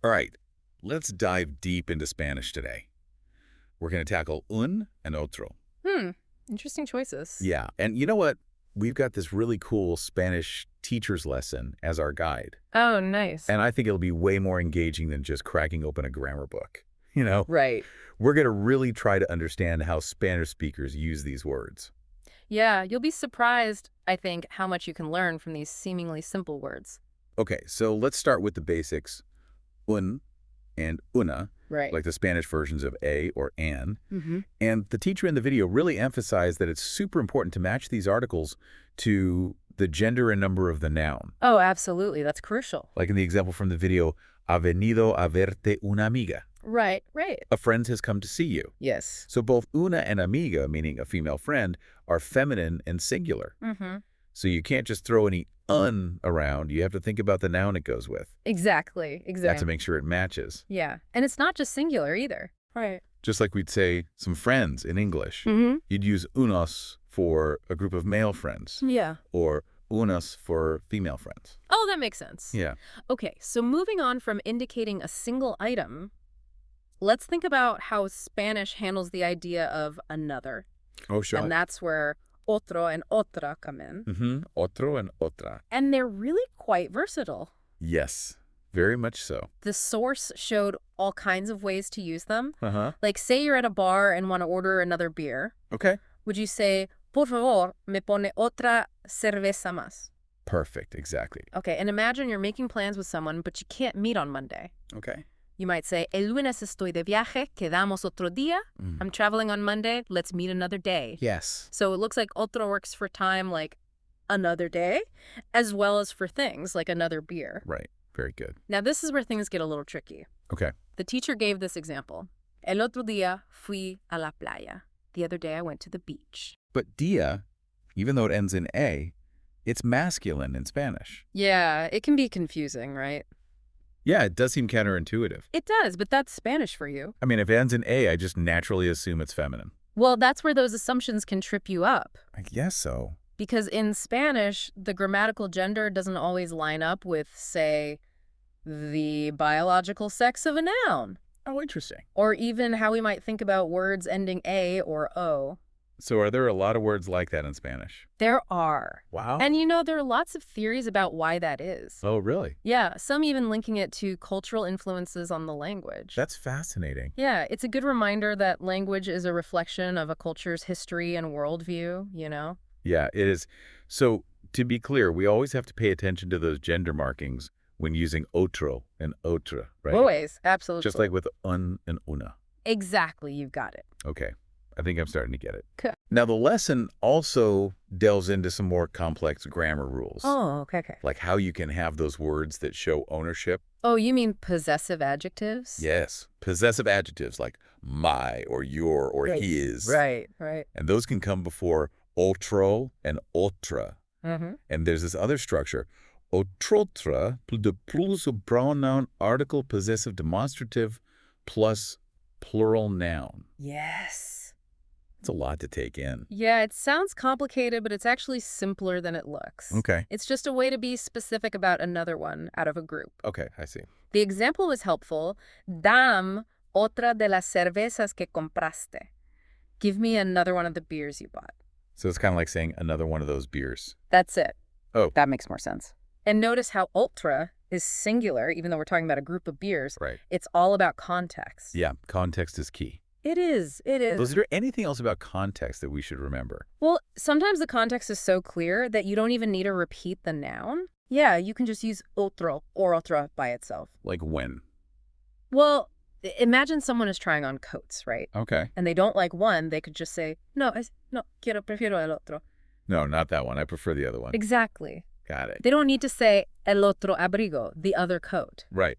All right, let's dive deep into Spanish today. We're going to tackle un and otro. Interesting choices. Yeah, and you know what? We've got this really cool Spanish teacher's lesson as our guide. Oh, nice. And I think it'll be way more engaging than just cracking open a grammar book. Right. We're going to really try to understand how Spanish speakers use these words. Yeah, you'll be surprised, I think, how much you can learn from these seemingly simple words. Okay, so let's start with the basics. Un and una, Right. like the Spanish versions of a or an. Mm-hmm. And the teacher in the video really emphasized that it's super important to match these articles to the gender and number of the noun. Oh, absolutely. That's crucial. Like in the example from the video, ha venido a verte una amiga. Right, right. A friend has come to see you. Yes. So both una and amiga, meaning a female friend, are feminine and singular. Mm-hmm. So you can't just throw any un around. You have to think about the noun it goes with. Exactly. That to make sure it matches. Yeah. And it's not just singular either. Right. Just like we'd say some friends in English. Mm-hmm. You'd use unos for a group of male friends Yeah. or unas for female friends. Oh, that makes sense. Yeah. Okay, so moving on from indicating a single item, let's think about how Spanish handles the idea of another. Oh, sure. And that's where otro and otra come in. Otro and otra. And they're really quite versatile. Yes, very much so. The source showed all kinds of ways to use them. Uh-huh. Like, say you're at a bar and want to order another beer. Okay. Would you say, por favor, me pone otra cerveza más? Perfect, exactly. Okay, and imagine you're making plans with someone, but you can't meet on Monday. Okay. You might say, el lunes estoy de viaje, quedamos otro día. I'm traveling on Monday, let's meet another day. Yes. So it looks like otro works for time like another day, as well as for things like another beer. Right. Very good. Now this is where things get a little tricky. Okay. The teacher gave this example. El otro día fui a la playa. The other day I went to the beach. But dia, even though it ends in a, it's masculine in Spanish. Yeah, it can be confusing, right? Yeah, it does seem counterintuitive. It does, but that's Spanish for you. I mean, if it ends in a, I just naturally assume it's feminine. Well, that's where those assumptions can trip you up. I guess so. Because in Spanish, the grammatical gender doesn't always line up with, say, the biological sex of a noun. Oh, interesting. Or even how we might think about words ending A or O. So are there a lot of words like that in Spanish? There are. Wow. And there are lots of theories about why that is. Oh, really? Yeah, some even linking it to cultural influences on the language. That's fascinating. Yeah, it's a good reminder that language is a reflection of a culture's history and worldview, Yeah, it is. So to be clear, we always have to pay attention to those gender markings when using otro and otra, right? Always, absolutely. Just like with un and una. Exactly, you've got it. Okay, I think I'm starting to get it. Cool. Now, the lesson also delves into some more complex grammar rules. Oh, okay. Like how you can have those words that show ownership. Oh, you mean possessive adjectives? Yes, possessive adjectives like my or your or Right. his. Right. And those can come before otro and otra. Mm-hmm. And there's this other structure. Otrotra, the plus of pronoun, article, possessive, demonstrative, plus plural noun. Yes. It's a lot to take in. Yeah, it sounds complicated, but it's actually simpler than it looks. Okay. It's just a way to be specific about another one out of a group. Okay, I see. The example was helpful. Dam otra de las cervezas que compraste. Give me another one of the beers you bought. So it's kind of like saying another one of those beers. That's it. Oh. That makes more sense. And notice how ultra is singular, even though we're talking about a group of beers. Right. It's all about context. Yeah, context is key. It is. Is there anything else about context that we should remember? Well, sometimes the context is so clear that you don't even need to repeat the noun. Yeah, you can just use otro or otra by itself. Like when? Well, imagine someone is trying on coats, right? Okay. And they don't like one, they could just say, no, prefiero el otro. No, not that one. I prefer the other one. Exactly. Got it. They don't need to say el otro abrigo, the other coat. Right.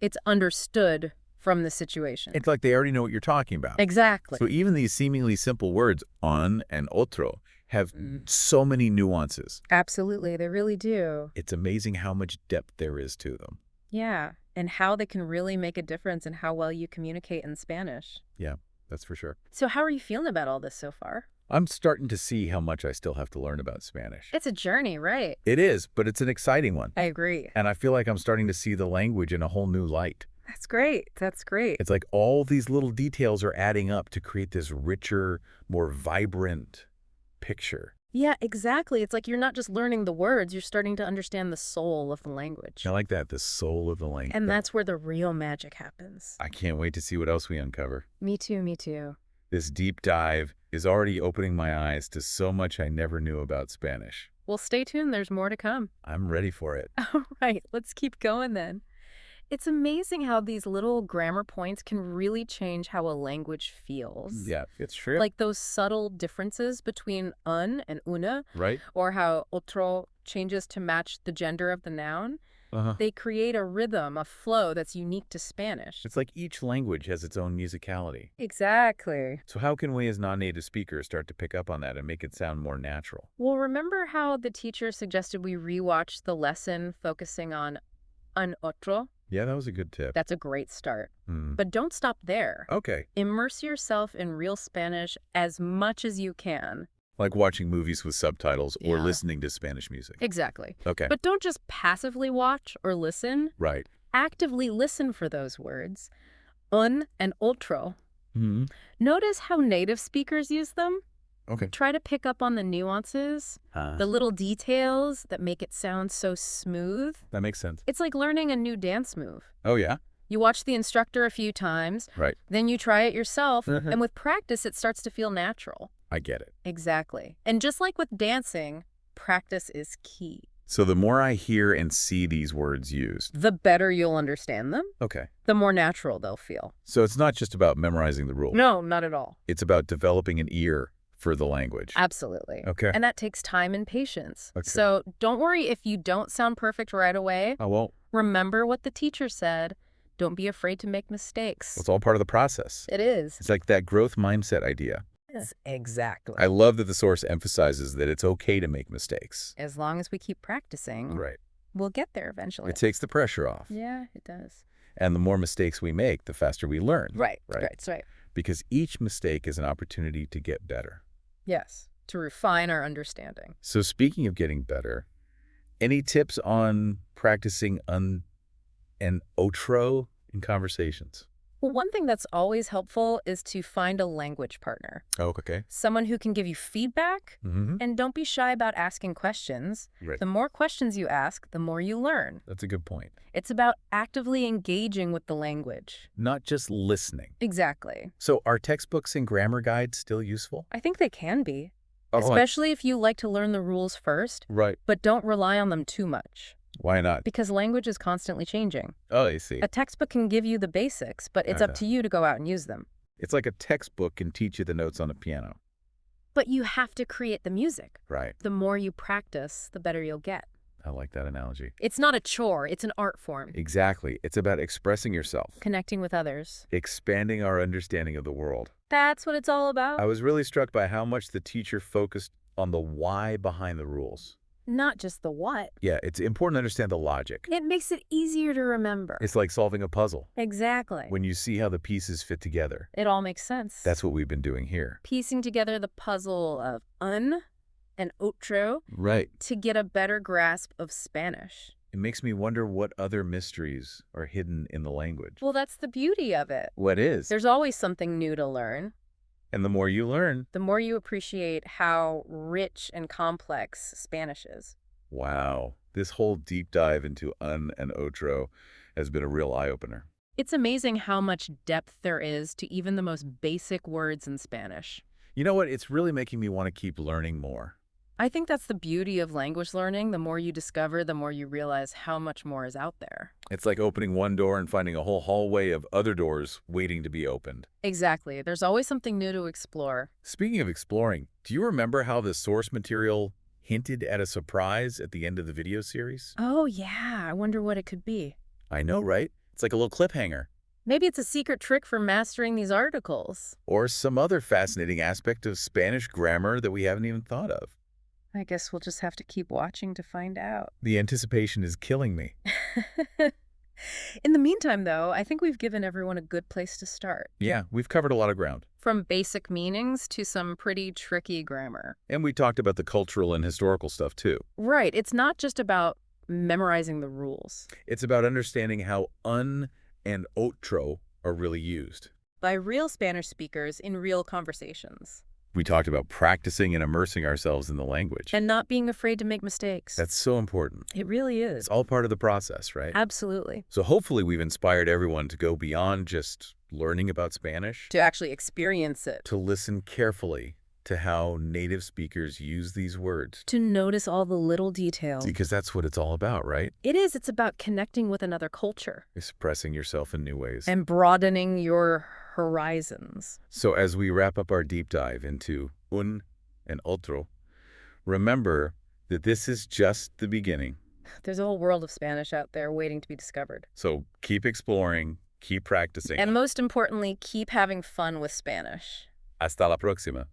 It's understood from the situation. It's like they already know what you're talking about. Exactly. So even these seemingly simple words, on and otro, have so many nuances. Absolutely, they really do. It's amazing how much depth there is to them. Yeah, and how they can really make a difference in how well you communicate in Spanish. Yeah, that's for sure. So how are you feeling about all this so far? I'm starting to see how much I still have to learn about Spanish. It's a journey, right? It is, but it's an exciting one. I agree. And I feel like I'm starting to see the language in a whole new light. That's great. That's great. It's like all these little details are adding up to create this richer, more vibrant picture. Yeah, exactly. It's like you're not just learning the words, you're starting to understand the soul of the language. I like that, the soul of the language. And that's where the real magic happens. I can't wait to see what else we uncover. Me too, me too. This deep dive is already opening my eyes to so much I never knew about Spanish. Well, stay tuned. There's more to come. I'm ready for it. All right, let's keep going then. It's amazing how these little grammar points can really change how a language feels. Yeah, it's true. Like those subtle differences between un and una, Right? or how otro changes to match the gender of the noun. Uh-huh. They create a rhythm, a flow that's unique to Spanish. It's like each language has its own musicality. Exactly. So how can we as non-native speakers start to pick up on that and make it sound more natural? Well, remember how the teacher suggested we rewatch the lesson focusing on un otro? Yeah, that was a good tip. That's a great start. Hmm. But don't stop there. Okay. Immerse yourself in real Spanish as much as you can. Like watching movies with subtitles or Yeah. listening to Spanish music. Exactly. Okay. But don't just passively watch or listen. Right. Actively listen for those words. Un and otro. Hmm. Notice how native speakers use them. Okay. Try to pick up on the nuances, the little details that make it sound so smooth. That makes sense. It's like learning a new dance move. Oh, yeah? You watch the instructor a few times, Right. then you try it yourself, Mhm. and with practice, it starts to feel natural. I get it. Exactly. And just like with dancing, practice is key. So the more I hear and see these words used. The better you'll understand them, Okay. the more natural they'll feel. So it's not just about memorizing the rules. No, not at all. It's about developing an ear for the language. Absolutely. Okay. And that takes time and patience. Okay. So don't worry if you don't sound perfect right away. I won't. Remember what the teacher said. Don't be afraid to make mistakes. It's all part of the process. It is. It's like that growth mindset idea. Yes, exactly. I love that the source emphasizes that it's okay to make mistakes. As long as we keep practicing, Right. we'll get there eventually. It takes the pressure off. Yeah, it does. And the more mistakes we make, the faster we learn. Right. Right. That's right. Because each mistake is an opportunity to get better. Yes, to refine our understanding. So speaking of getting better, any tips on practicing un and otro in conversations? Well, one thing that's always helpful is to find a language partner. Oh, okay. Someone who can give you feedback, Mm-hmm. and don't be shy about asking questions. Right. The more questions you ask, the more you learn. That's a good point. It's about actively engaging with the language. Not just listening. Exactly. So are textbooks and grammar guides still useful? I think they can be, Oh, especially if you like to learn the rules first, right. but don't rely on them too much, Why not? because language is constantly changing. Oh, I see. A textbook can give you the basics, but it's up to you to go out and use them. It's like a textbook can teach you the notes on a piano. But you have to create the music. Right. The more you practice, the better you'll get. I like that analogy. It's not a chore, it's an art form. Exactly. It's about expressing yourself, Connecting with others. expanding our understanding of the world. That's what it's all about. I was really struck by how much the teacher focused on the why behind the rules. Not just the what. Yeah, it's important to understand the logic. It makes it easier to remember. It's like solving a puzzle. Exactly. When you see how the pieces fit together. It all makes sense. That's what we've been doing here. Piecing together the puzzle of un and otro Right. to get a better grasp of Spanish. It makes me wonder what other mysteries are hidden in the language. Well, that's the beauty of it. What is? There's always something new to learn. And the more you learn, The more you appreciate how rich and complex Spanish is. wow, this whole deep dive into un and otro has been a real eye-opener. It's amazing how much depth there is to even the most basic words in Spanish. You know what? It's really making me want to keep learning more. I think that's the beauty of language learning. The more you discover, the more you realize how much more is out there. It's like opening one door and finding a whole hallway of other doors waiting to be opened. Exactly. There's always something new to explore. Speaking of exploring, do you remember how the source material hinted at a surprise at the end of the video series? Oh, yeah. I wonder what it could be. I know, right? It's like a little cliffhanger. Maybe it's a secret trick for mastering these articles. Or some other fascinating aspect of Spanish grammar that we haven't even thought of. I guess we'll just have to keep watching to find out. The anticipation is killing me. In the meantime, though, I think we've given everyone a good place to start. Yeah, we've covered a lot of ground. From basic meanings to some pretty tricky grammar. And we talked about the cultural and historical stuff, too. Right. It's not just about memorizing the rules. It's about understanding how un and otro are really used. By real Spanish speakers in real conversations. We talked about practicing and immersing ourselves in the language. And not being afraid to make mistakes. That's so important. It really is. It's all part of the process, right? Absolutely. So hopefully we've inspired everyone to go beyond just learning about Spanish, To actually experience it. to listen carefully to how native speakers use these words. To notice all the little details. Because that's what it's all about, right? It is. It's about connecting with another culture. Expressing yourself in new ways. And broadening your horizons. So as we wrap up our deep dive into un and otro, remember that this is just the beginning. There's a whole world of Spanish out there waiting to be discovered. So keep exploring, keep practicing. And most importantly, keep having fun with Spanish. Hasta la próxima.